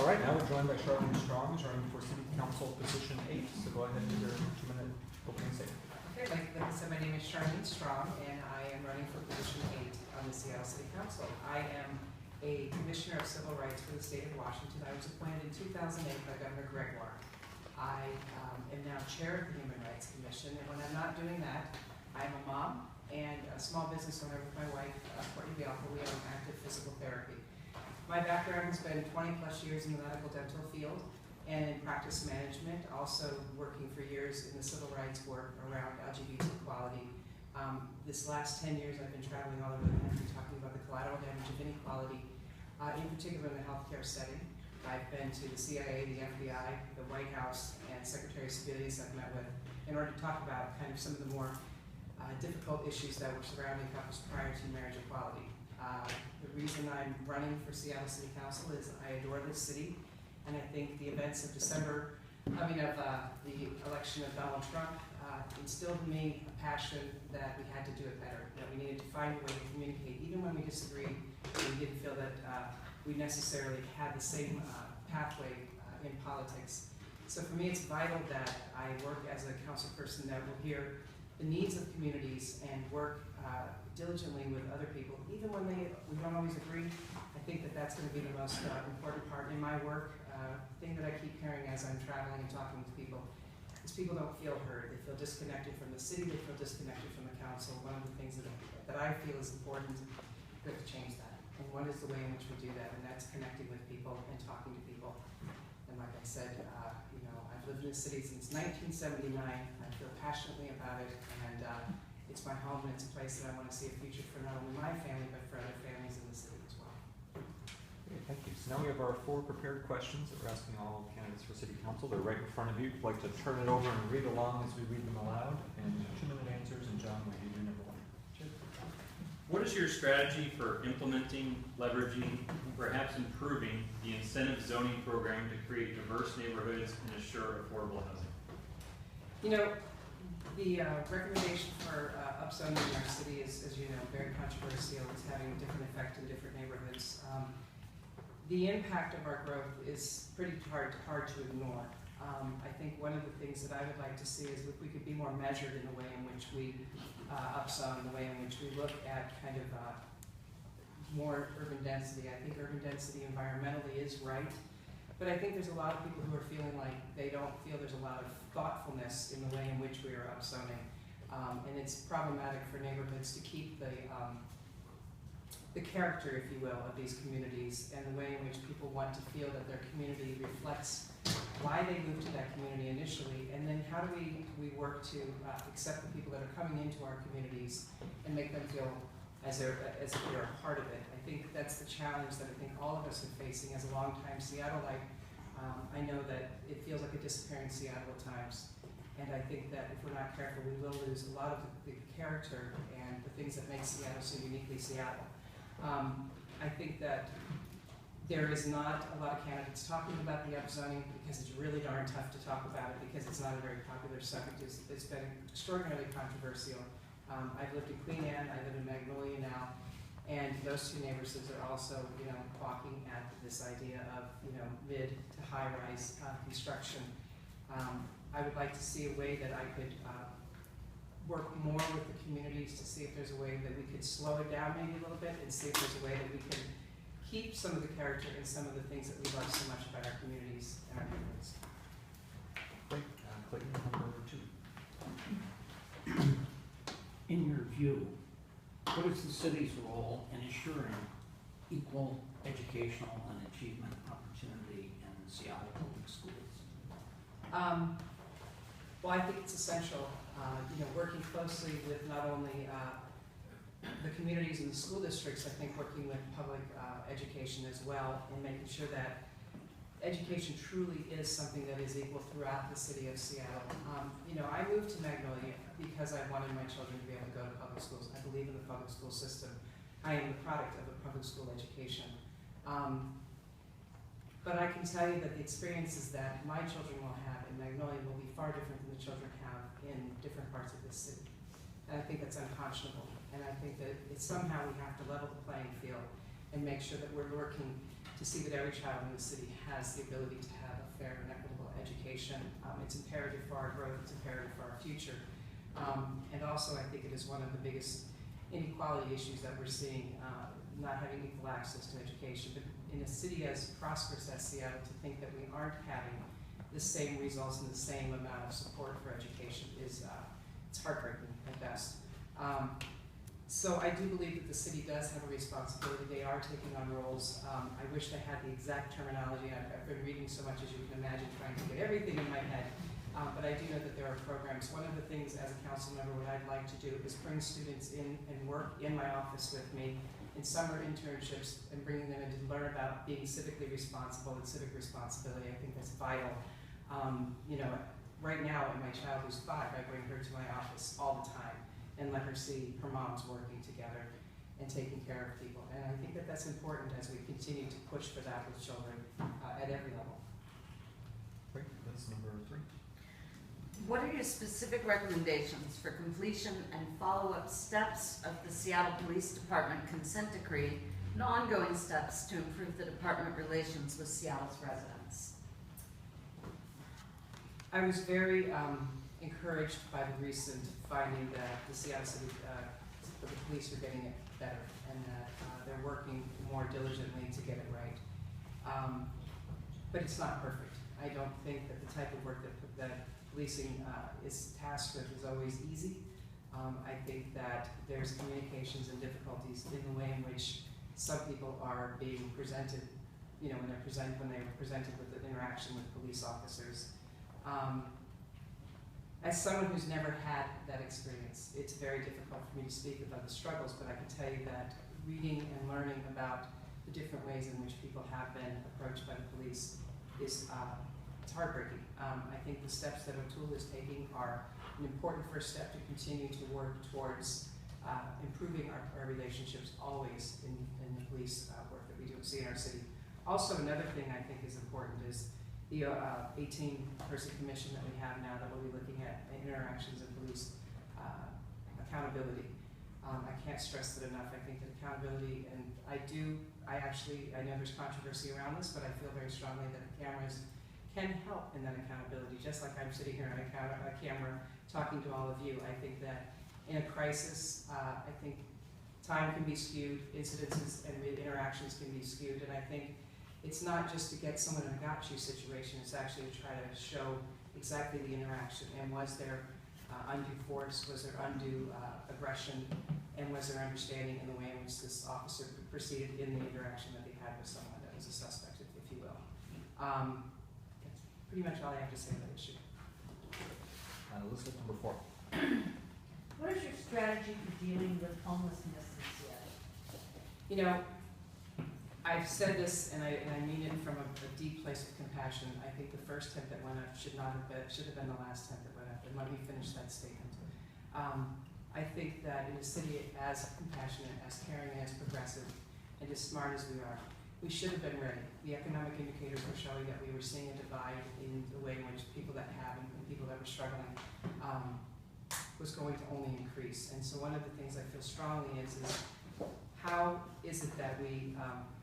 All right, now we're joined by Charlene Strong, who's running for City Council Position 8. So go ahead with your 2-minute opening statement. Okay, like I said, my name is Charlene Strong, and I am running for Position 8 on the Seattle City Council. I am a Commissioner of Civil Rights for the state of Washington. I was appointed in 2008 by Governor Gregoire. I am now Chair of the Human Rights Commission, and when I'm not doing that, I'm a mom and a small business owner with my wife, Courtney Bialka. We own Active Physical Therapy. My background has been 20 plus years in the medical dental field and in practice management, also working for years in the civil rights work around LGBT equality. This last 10 years I've been traveling all over the country talking about the collateral damage of inequality, in particular in the healthcare setting. I've been to the CIA, the FBI, the White House, and Secretary Sebelius I've met with in order to talk about kind of some of the more difficult issues that were surrounding couples prior to marriage equality. The reason I'm running for Seattle City Council is I adore this city, and I think the events of the election of Donald Trump instilled in me a passion that we had to do it better, that we needed to find a way to communicate, even when we disagreed, and we didn't feel that we necessarily had the same pathway in politics. So for me, it's vital that I work as a council person that will hear the needs of communities and work diligently with other people, even when we don't always agree. I think that that's going to be the most important part in my work. Thing that I keep hearing as I'm traveling and talking with people is people don't feel heard. They feel disconnected from the city. They feel disconnected from the council. One of the things that I feel is important, we have to change that. And what is the way in which we do that? And that's connecting with people and talking to people. And like I said, I've lived in the city since 1979. I feel passionately about it, and it's my home, and it's a place that I want to see a future for not only my family, but for other families in the city as well. Okay, thank you. So now we have our 4 prepared questions that we're asking all candidates for City Council. They're right in front of you. If you'd like to turn it over and read along as we read them aloud, and 2-minute answers, and John will give you number 1. Sure. What is your strategy for implementing, leveraging, perhaps improving the incentive zoning program to create diverse neighborhoods and assure affordable housing? You know, the recommendation for upzoning in our city is, as you know, very controversial. It's having a different effect in different neighborhoods. The impact of our growth is pretty hard to ignore. I think one of the things that I would like to see is if we could be more measured in the way in which we upzone, the way in which we look at kind of more urban density. I think urban density environmentally is right, but I think there's a lot of people who are feeling like they don't feel there's a lot of thoughtfulness in the way in which we are upzoning. And it's problematic for neighborhoods to keep the character, if you will, of these communities and the way in which people want to feel that their community reflects why they moved to that community initially, and then how do we work to accept the people that are coming into our communities and make them feel as if they're a part of it. I think that's the challenge that I think all of us are facing as a longtime Seattleite. I know that it feels like a disappearing Seattle at times, and I think that if we're not careful, we will lose a lot of the character and the things that make Seattle so uniquely Seattle. I think that there is not a lot of candidates talking about the upzoning because it's really darn tough to talk about it because it's not a very popular subject. It's been extraordinarily controversial. I've lived in Queen Anne, I live in Magnolia now, and those 2 neighborhoods are also, balking at this idea of, mid to high-rise construction. I would like to see a way that I could work more with the communities to see if there's a way that we could slow it down maybe a little bit and see if there's a way that we can keep some of the character and some of the things that we love so much about our communities and our neighborhoods. Great. Clayton, number 2. In your view, what is the city's role in ensuring equal educational and achievement opportunity in Seattle public schools? Well, I think it's essential, working closely with not only the communities and the school districts, I think working with public education as well, and making sure that education truly is something that is equal throughout the city of Seattle. I moved to Magnolia because I wanted my children to be able to go to public schools. I believe in the public school system. I am the product of a public school education. But I can tell you that the experiences that my children will have in Magnolia will be far different than the children have in different parts of this city. And I think that's unconscionable. And I think that somehow we have to level the playing field and make sure that we're working to see that every child in the city has the ability to have a fair and equitable education. It's imperative for our growth, it's imperative for our future. And also, I think it is one of the biggest inequality issues that we're seeing, not having equal access to education. But in a city as prosperous as Seattle, to think that we aren't having the same results and the same amount of support for education is it's heartbreaking at best. So I do believe that the city does have a responsibility. They are taking on roles. I wish I had the exact terminology. I've been reading so much, as you can imagine, trying to get everything in my head. But I do know that there are programs. One of the things as a council member, what I'd like to do is bring students in and work in my office with me in summer internships and bringing them in to learn about being civically responsible and civic responsibility. I think that's vital. You know, right now, my child who's 5, I bring her to my office all the time and let her see her moms working together and taking care of people. And I think that that's important as we continue to push for that with children at every level. Great, that's number 3. What are your specific recommendations for completion and follow-up steps of the Seattle Police Department consent decree and ongoing steps to improve the department relations with Seattle's residents? I was very encouraged by the recent finding that the Seattle City the police are getting it better and that they're working more diligently to get it right. But it's not perfect. I don't think that the type of work that policing is tasked with is always easy. I think that there's communications and difficulties in the way in which some people are being presented, you know, when they were presented with an interaction with police officers. As someone who's never had that experience, it's very difficult for me to speak about the struggles, but I can tell you that reading and learning about the different ways in which people have been approached by the police is it's heartbreaking. I think the steps that O'Toole is taking are an important first step to continue to work towards improving our relationships always in the police work that we do see in our city. Also, another thing I think is important is the 18-person commission that we have now that will be looking at interactions and police accountability. I can't stress that enough. I think that accountability, and I know there's controversy around this, but I feel very strongly that the cameras can help in that accountability, just like I'm sitting here on a camera talking to all of you. I think that in a crisis, I think time can be skewed, incidences and interactions can be skewed, and I think it's not just to get someone in a got-you situation, it's actually to try to show exactly the interaction, and was there undue force, was there undue aggression, and was there understanding in the way in which this officer proceeded in the interaction that they had with someone that was a suspect, if you will. That's pretty much all I have to say on that issue. Elizabeth, number 4. What is your strategy for dealing with homelessness in Seattle? You know, I've said this, and I mean it from a deep place of compassion. I think the first tent that went up should have been the last tent that went up. And let me finish that statement. I think that in a city as compassionate, as caring, as progressive, and as smart as we are, we should have been ready. The economic indicators were showing that we were seeing a divide in the way in which people that have and people that were struggling was going to only increase. And so one of the things I feel strongly is how is it that we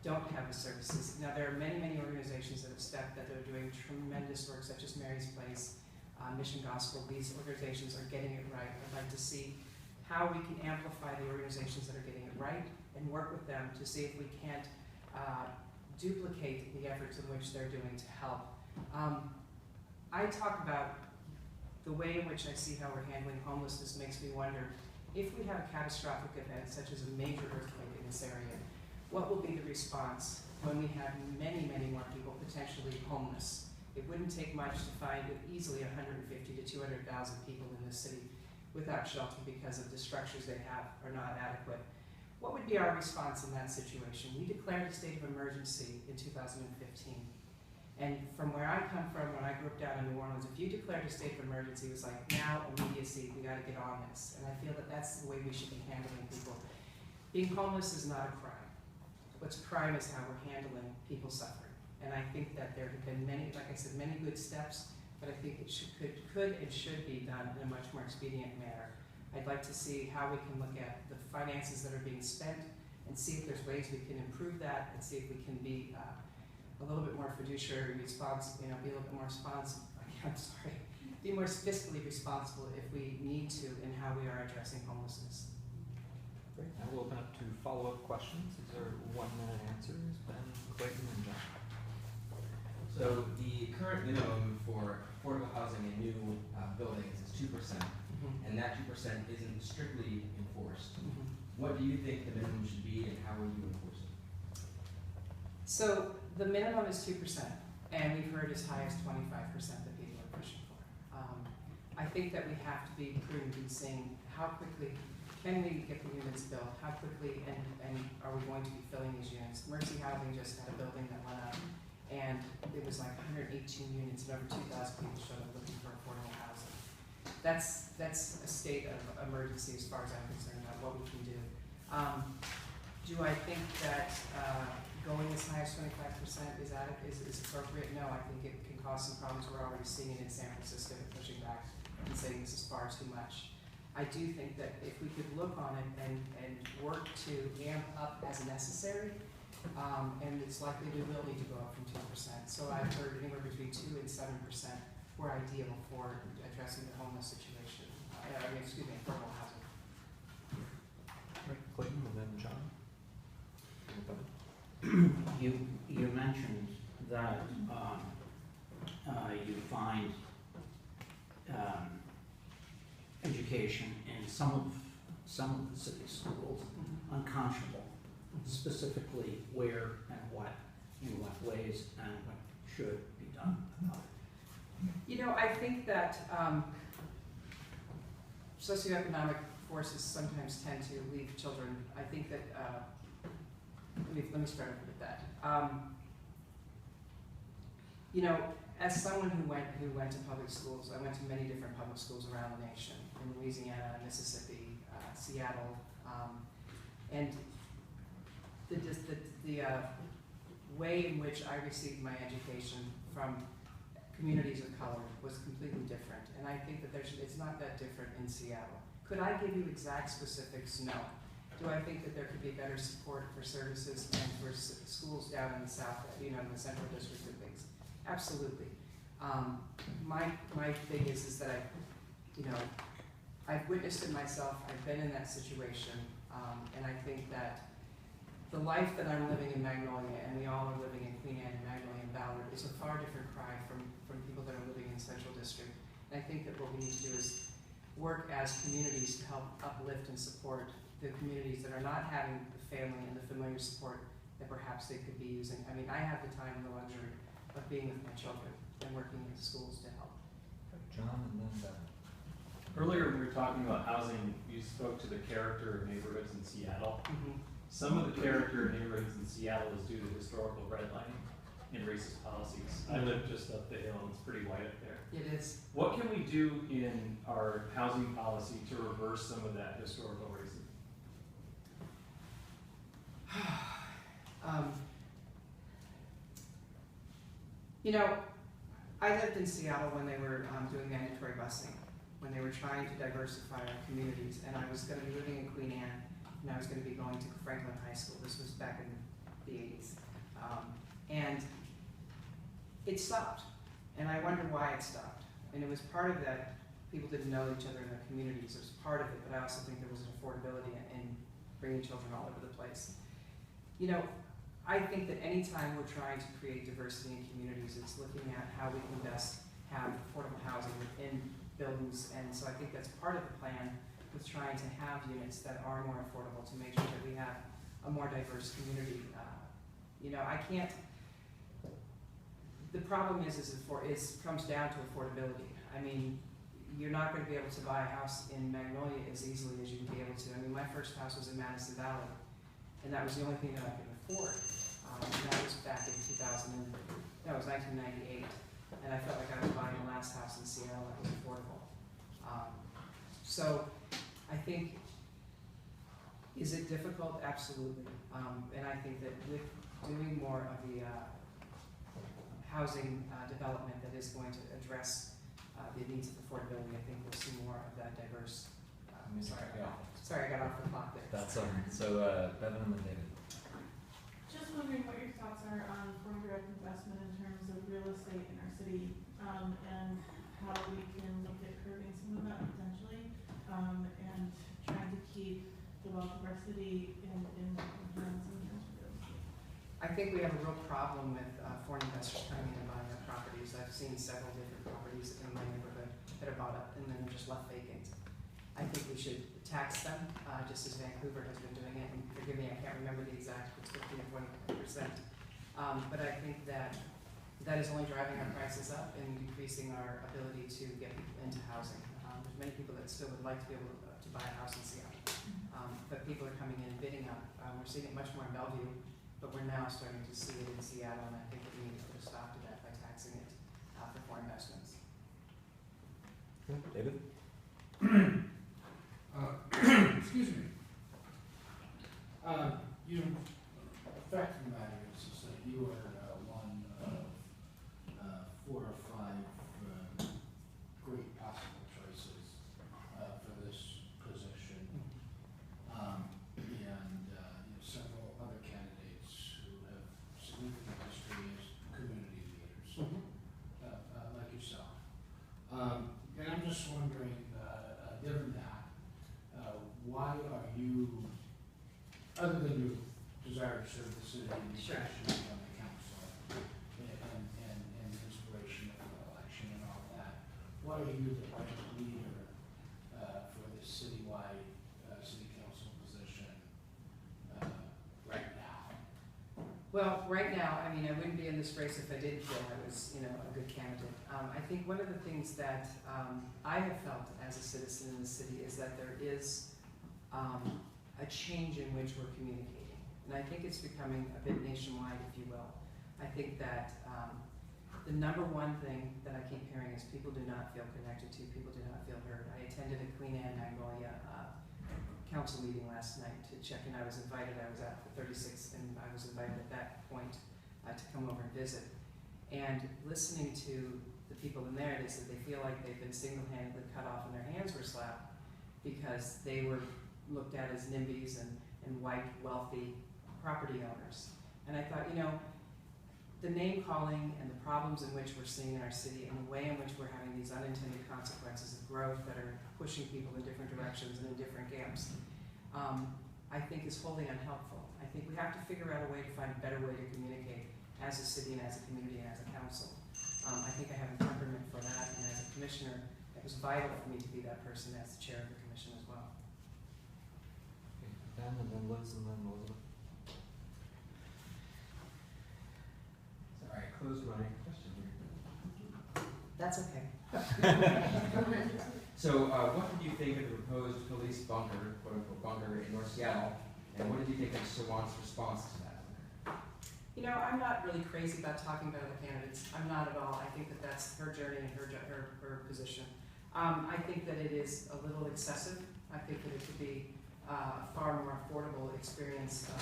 don't have the services? Now, there are many, many organizations that have stepped that are doing tremendous work, such as Mary's Place, Mission Gospel. These organizations are getting it right. I'd like to see how we can amplify the organizations that are getting it right and work with them to see if we can't duplicate the efforts in which they're doing to help. I talk about the way in which I see how we're handling homelessness makes me wonder, if we have a catastrophic event, such as a major earthquake in this area, what will be the response when we have many, many more people potentially homeless? It wouldn't take much to find easily 150 to 200,000 people in this city without shelter because of the structures they have are not adequate. What would be our response in that situation? We declared a state of emergency in 2015. And from where I come from, when I grew up down in New Orleans, if you declared a state of emergency, it was like, now, immediacy, we gotta get on this. And I feel that that's the way we should be handling people. Being homeless is not a crime. What's a crime is how we're handling people suffering. And I think that there have been many, like I said, many good steps, but I think it could and should be done in a much more expedient manner. I'd like to see how we can look at the finances that are being spent and see if there's ways we can improve that and see if we can be a little bit more fiduciary response, be a little bit more be more fiscally responsible if we need to in how we are addressing homelessness. Great, now we'll open up to follow-up questions. These are 1-minute answers. Ben, Clayton, and John. So the current minimum for affordable housing in new buildings is 2%, and that 2% isn't strictly enforced. What do you think the minimum should be, and how will you enforce it? So the minimum is 2%, and we've heard as high as 25% that people are pushing for. I think that we have to be prudent in saying how quickly can we get the units built, how quickly and are we going to be filling these units. Mercy Housing just had a building that went up, and it was like 118 units, and over 2,000 people showed up looking for affordable housing. That's a state of emergency as far as I'm concerned about what we can do. Do I think that going as high as 25% is appropriate? No, I think it can cause some problems. We're already seeing it in San Francisco, pushing back and saying this is far too much. I do think that if we could look on it and work to amp up as necessary, and it's likely we will need to go up from 2%. So I've heard anywhere between 2 and 7% were ideal for addressing the homeless situation. Affordable housing. Right, Clayton, and then John. You mentioned that you find education in some of the city schools unconscionable, specifically where and what, in what ways, and what should be done about it. I think that socioeconomic forces sometimes tend to leave children. I think that let me start with that. As someone who went to public schools, I went to many different public schools around the nation, in Louisiana, Mississippi, Seattle, and the way in which I received my education from communities of color was completely different. And I think that it's not that different in Seattle. Could I give you exact specifics? No. Do I think that there could be better support for services and for schools down in the South, in the Central District and things? Absolutely. My thing is that I've witnessed it myself. I've been in that situation, and I think that the life that I'm living in Magnolia, and we all are living in Queen Anne and Magnolia and Ballard, is a far different cry from people that are living in Central District. And I think that what we need to do is work as communities to help uplift and support the communities that are not having the family and the familiar support that perhaps they could be using. I mean, I have the time and the luxury of being with my children and working in schools to help. John, and then Ben. Earlier, when we were talking about housing, you spoke to the character of neighborhoods in Seattle. Some of the character of neighborhoods in Seattle is due to historical redlining and racist policies. I live just up the hill, and it's pretty white up there. It is. What can we do in our housing policy to reverse some of that historical racism? I lived in Seattle when they were doing mandatory busing, when they were trying to diversify our communities, and I was going to be living in Queen Anne, and I was going to be going to Franklin High School. This was back in the 80s. And it stopped, and I wonder why it stopped. And it was part of that, people didn't know each other in their communities. It was part of it, but I also think there was an affordability in bringing children all over the place. I think that anytime we're trying to create diversity in communities, it's looking at how we can best have affordable housing within buildings. And so I think that's part of the plan with trying to have units that are more affordable to make sure that we have a more diverse community. I can't, the problem is comes down to affordability. I mean, you're not going to be able to buy a house in Magnolia as easily as you can be able to. I mean, my first house was in Madison Valley, and that was the only thing that I could afford. And that was back in 1998, and I felt like I was buying the last house in Seattle that was affordable. So I think, is it difficult? Absolutely. And I think that with doing more of the housing development that is going to address the needs of affordability, I think we'll see more of that diverse. Sorry, I got off the clock there. That's all right. So, Bevan and then David. Just wondering what your thoughts are on foreign direct investment in terms of real estate in our city, and how we can look at curbing some of that potentially, and trying to keep the wealth of our city in hands of real estate. I think we have a real problem with foreign investors coming in and buying our properties. I've seen several different properties in my neighborhood that are bought up and then just left vacant. I think we should tax them, just as Vancouver has been doing it, and forgive me, I can't remember the exact, it's 15 or 20%. But I think that is only driving our prices up and decreasing our ability to get people into housing. There's many people that still would like to be able to buy a house in Seattle, but people are coming in and bidding up. We're seeing it much more in Bellevue, but we're now starting to see it in Seattle, and I think that we need to put a stop to that by taxing it for foreign investments. Okay, David? Excuse me. You, the fact of the matter is that you are one of 4 or 5 great possible choices for this position. And you know, several other candidates who have significant history as community leaders, like yourself. And I'm just wondering, given that, why are you, other than your desire to serve the city and your passion on the council and inspiration of the election and all that, why are you the right leader for this citywide city council position right now? Well, right now, I mean, I wouldn't be in this race if I didn't feel I was, you know, a good candidate. I think one of the things that I have felt as a citizen in the city is that there is a change in which we're communicating. And I think it's becoming a bit nationwide, if you will. I think that the number one thing that I keep hearing is people do not feel connected to, people do not feel heard. I attended a Queen Anne Magnolia council meeting last night to check in. I was invited, I was at the 36th, and I was invited at that point to come over and visit. And listening to the people in there, they said they feel like they've been single-handedly cut off and their hands were slapped because they were looked at as NIMBYs and white, wealthy property owners. And I thought, you know, the name calling and the problems in which we're seeing in our city and the way in which we're having these unintended consequences of growth that are pushing people in different directions and in different camps, I think is wholly unhelpful. I think we have to figure out a way to find a better way to communicate as a city and as a community and as a council. I think I have a temperament for that, and as a commissioner, it was vital for me to be that person as the chair of the commission as well. Okay, Ben, and then Liz, and then Elizabeth. Sorry, I closed my question here. That's okay. So, what did you think of the proposed police bunker, quote-unquote bunker in North Seattle, and what did you think of Sawan's response to that? You know, I'm not really crazy about talking about other candidates. I'm not at all. I think that that's her journey and her position. I think that it is a little excessive. I think that it could be a far more affordable experience of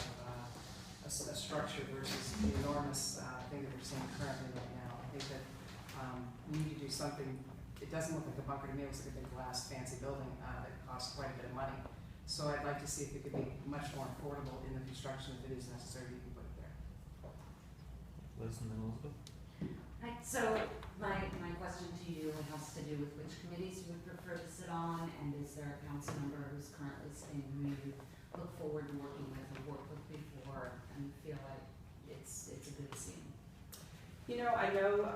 a structure versus the enormous thing that we're seeing currently right now. I think that we need to do something. It doesn't look like a bunker to me. It looks like a big glass fancy building that costs quite a bit of money. So I'd like to see if it could be much more affordable in the construction if it is necessary to be put there. Liz, and then Elizabeth. Right, so my question to you has to do with which committees you would prefer to sit on, and is there a council member who's currently sitting who you look forward to working with or worked with before and feel like it's a good scene? You know, I know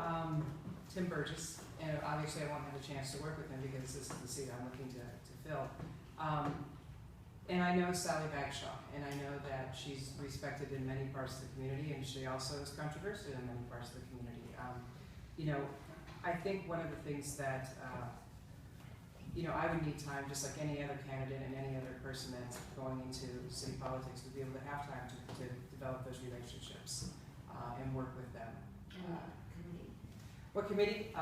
Tim Burgess, and obviously I won't have a chance to work with him because this is the seat I'm looking to fill. And I know Sally Bagshaw, and I know that she's respected in many parts of the community, and she also is controversial in many parts of the community. You know, I think one of the things that, you know, I would need time, just like any other candidate and any other person that's going into city politics, to be able to have time to develop those relationships and work with them. Committee? What committee?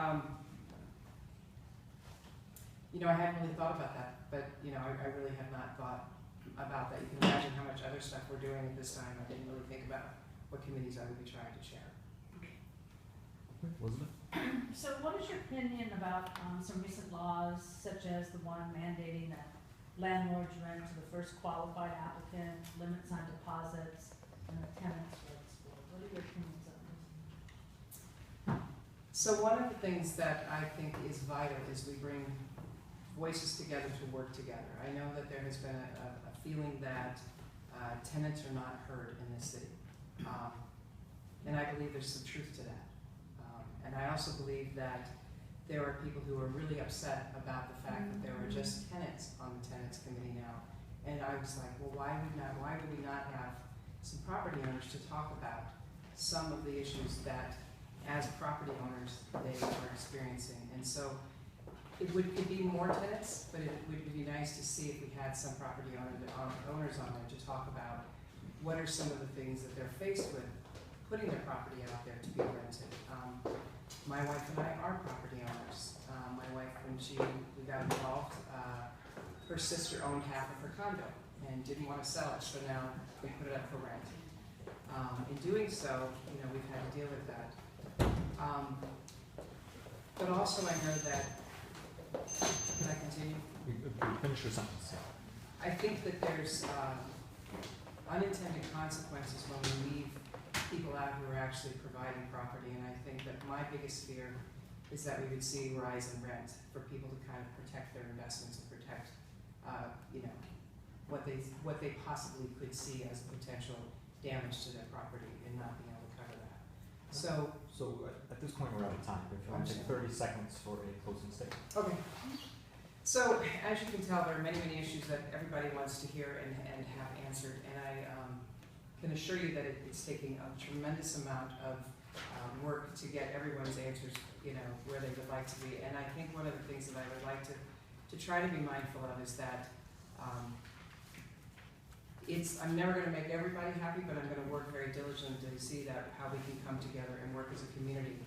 You know, I hadn't really thought about that, but, you know, I really have not thought about that. You can imagine how much other stuff we're doing at this time. I didn't really think about what committees I would be trying to chair. Elizabeth? So what is your opinion about some recent laws, such as the one mandating that landlords rent to the first qualified applicant, limits on deposits, and the tenants' rights your opinions on this. So one of the things that I think is vital is we bring voices together to work together. I know that there has been a feeling that tenants are not heard in this city. And I believe there's some truth to that. And I also believe that there are people who are really upset about the fact that there are just tenants on the tenants committee now. And I was like, well, why would we not have some property owners to talk about some of the issues that, as property owners, they are experiencing? And so it would be more tenants, but it would be nice to see if we had some property owners on there to talk about what are some of the things that they're faced with putting their property out there to be rented. My wife and I are property owners. My wife, when we got involved, her sister owned half of her condo and didn't want to sell it, so now we put it up for rent. In doing so, we've had to deal with that. But also I know that, can I continue? Finish your sentence. I think that there's unintended consequences when we leave people out who are actually providing property, and I think that my biggest fear is that we would see a rise in rent for people to kind of protect their investments and protect, what they possibly could see as potential damage to their property and not being able to cover that. So at this point, we're out of time. If you want to take 30 seconds for a closing statement. okay. So as you can tell, there are many, many issues that everybody wants to hear and have answered, and I can assure you that it's taking a tremendous amount of work to get everyone's answers, where they would like to be. And I think one of the things that I would like to try to be mindful of is that I'm never going to make everybody happy, but I'm going to work very diligently to see that how we can come together and work as a community.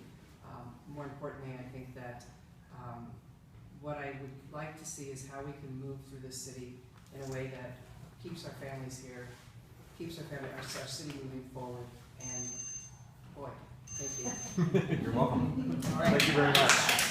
More importantly, I think that what I would like to see is how we can move through this city in a way that keeps our families here, keeps our city moving forward, and boy, thank you. You're welcome. All right. Thank you very much.